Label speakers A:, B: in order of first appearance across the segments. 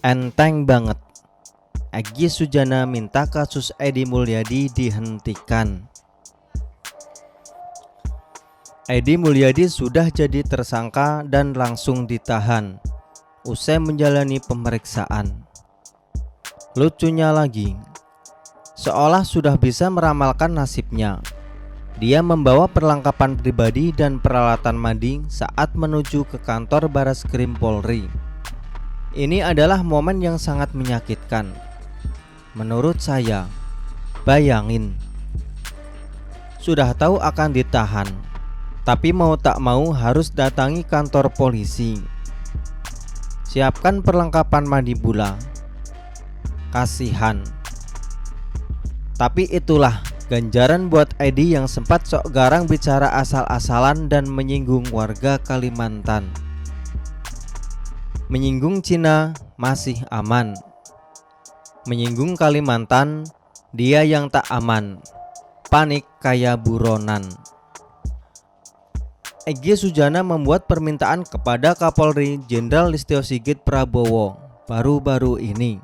A: Enteng banget. Egy Sujana minta kasus Edi Mulyadi dihentikan. Edi Mulyadi sudah jadi tersangka dan langsung ditahan usai menjalani pemeriksaan. Lucunya lagi, seolah sudah bisa meramalkan nasibnya. Dia membawa perlengkapan pribadi dan peralatan mandi saat menuju ke kantor Bareskrim Polri. Ini adalah momen yang sangat menyakitkan. Menurut saya, bayangin, sudah tahu akan ditahan, tapi mau tak mau harus datangi kantor polisi. Siapkan perlengkapan mandi pula. Kasihan. Tapi itulah ganjaran buat Edi yang sempat sok garang bicara asal-asalan dan menyinggung warga Kalimantan. Menyinggung Cina masih aman. Menyinggung Kalimantan, dia yang tak aman. Panik kayak buronan. Egy Sujana membuat permintaan kepada Kapolri Jenderal Listio Sigit Prabowo baru-baru ini.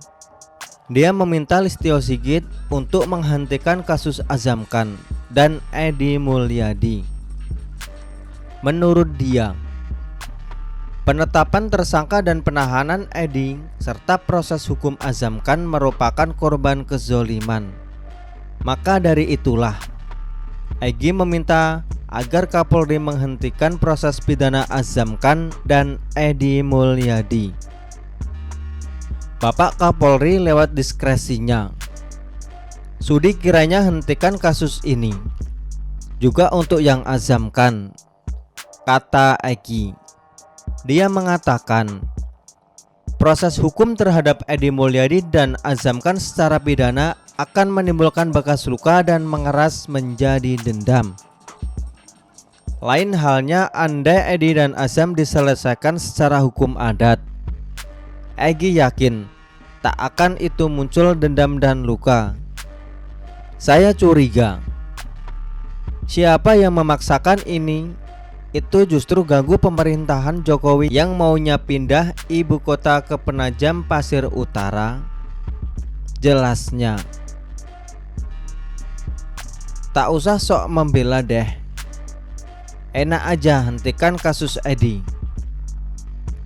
A: Dia meminta Listio Sigit untuk menghentikan kasus Azam Khan dan Edi Mulyadi. Menurut dia, penetapan tersangka dan penahanan Edi serta proses hukum Azam Khan merupakan korban kezoliman. Maka dari itulah Egy meminta agar Kapolri menghentikan proses pidana Azam Khan dan Edi Mulyadi. Bapak Kapolri lewat diskresinya sudi kiranya hentikan kasus ini juga untuk yang Azam Khan, kata Egy. Dia mengatakan proses hukum terhadap Edi Mulyadi dan Azam Khan secara pidana akan menimbulkan bekas luka dan mengeras menjadi dendam. Lain halnya andai Edi dan Azam diselesaikan secara hukum adat. Egy yakin tak akan itu muncul dendam dan luka. Saya curiga siapa yang memaksakan ini itu justru ganggu pemerintahan Jokowi yang maunya pindah ibu kota ke Penajam Pasir Utara. Jelasnya tak usah sok membela deh. Enak aja hentikan kasus Edi.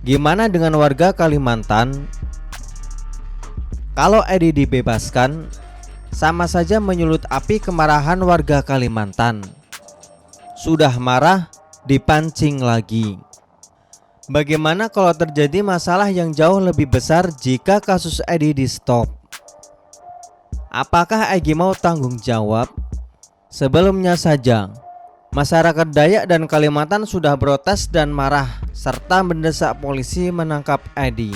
A: Gimana dengan warga Kalimantan? Kalau Edi dibebaskan, sama saja menyulut api kemarahan warga Kalimantan. Sudah marah, dipancing lagi. Bagaimana kalau terjadi masalah yang jauh lebih besar jika kasus Edi di stop? Apakah Egy mau tanggung jawab? Sebelumnya saja masyarakat Dayak dan Kalimantan sudah protes dan marah serta mendesak polisi menangkap Edi.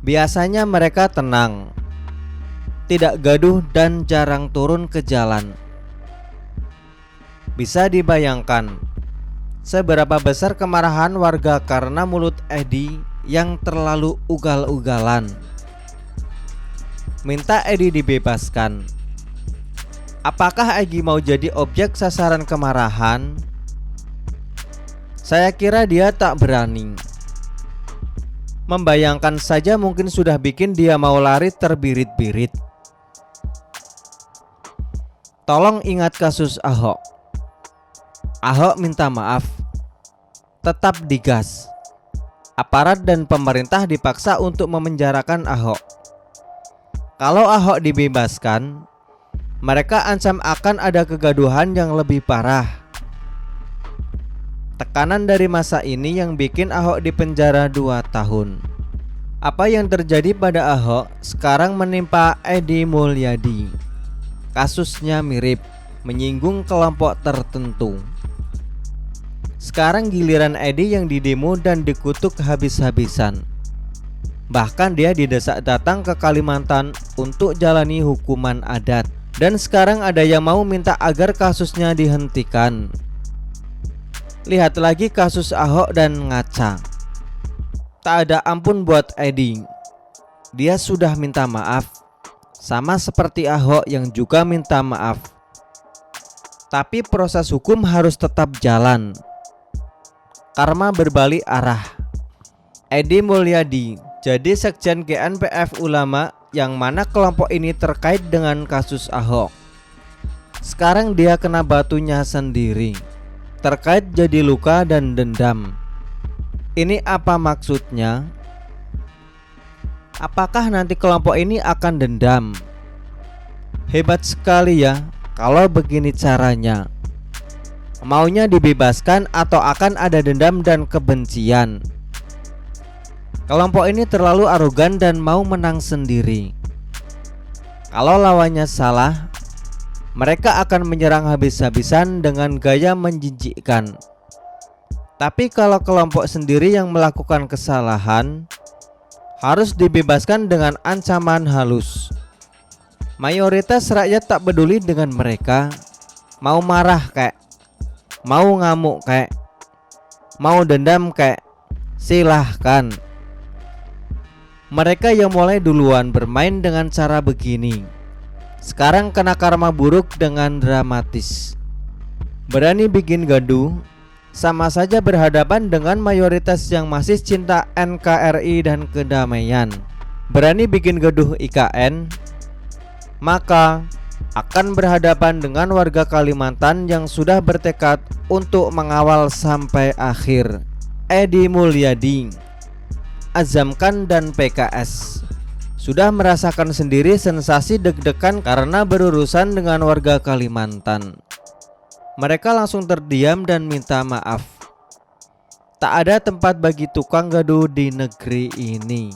A: Biasanya mereka tenang, tidak gaduh dan jarang turun ke jalan. Bisa dibayangkan seberapa besar kemarahan warga karena mulut Edi yang terlalu ugal-ugalan. Minta Edi dibebaskan. Apakah Egy mau jadi objek sasaran kemarahan? Saya kira dia tak berani. Membayangkan saja mungkin sudah bikin dia mau lari terbirit-birit. Tolong ingat kasus Ahok. Ahok minta maaf, tetap digas. Aparat dan pemerintah dipaksa untuk memenjarakan Ahok. Kalau Ahok dibebaskan, mereka ancam akan ada kegaduhan yang lebih parah. Tekanan dari masa ini yang bikin Ahok dipenjara 2 tahun. Apa yang terjadi pada Ahok sekarang menimpa Edi Mulyadi. Kasusnya mirip, menyinggung kelompok tertentu. Sekarang giliran Edi yang didemo dan dikutuk habis-habisan. Bahkan dia didesak datang ke Kalimantan untuk jalani hukuman adat. Dan sekarang ada yang mau minta agar kasusnya dihentikan. Lihat lagi kasus Ahok dan ngaca. Tak ada ampun buat Edi. Dia sudah minta maaf. sama seperti Ahok yang juga minta maaf. Tapi proses hukum harus tetap jalan. Karma berbalik arah. Edi Mulyadi jadi sekjen GNPF Ulama, yang mana kelompok ini terkait dengan kasus Ahok. Sekarang dia kena batunya sendiri, terkait jadi luka dan dendam. Ini apa maksudnya? Apakah nanti kelompok ini akan dendam? Hebat sekali ya kalau begini caranya. Maunya dibebaskan atau akan ada dendam dan kebencian? Kelompok ini terlalu arogan dan mau menang sendiri. Kalau lawannya salah, mereka akan menyerang habis-habisan dengan gaya menjijikkan. Tapi kalau kelompok sendiri yang melakukan kesalahan, harus dibebaskan dengan ancaman halus. Mayoritas rakyat tak peduli dengan mereka. Mau marah kek, mau ngamuk kek, mau dendam kek, silahkan. Mereka yang mulai duluan bermain dengan cara begini, sekarang kena karma buruk dengan dramatis. Berani bikin gaduh, sama saja berhadapan dengan mayoritas yang masih cinta NKRI dan kedamaian. Berani bikin gaduh IKN, maka akan berhadapan dengan warga Kalimantan yang sudah bertekad untuk mengawal sampai akhir. Edi Mulyadi, Azamkan dan PKS sudah merasakan sendiri sensasi deg-degan karena berurusan dengan warga Kalimantan. Mereka langsung terdiam dan minta maaf. Tak ada tempat bagi tukang gaduh di negeri ini.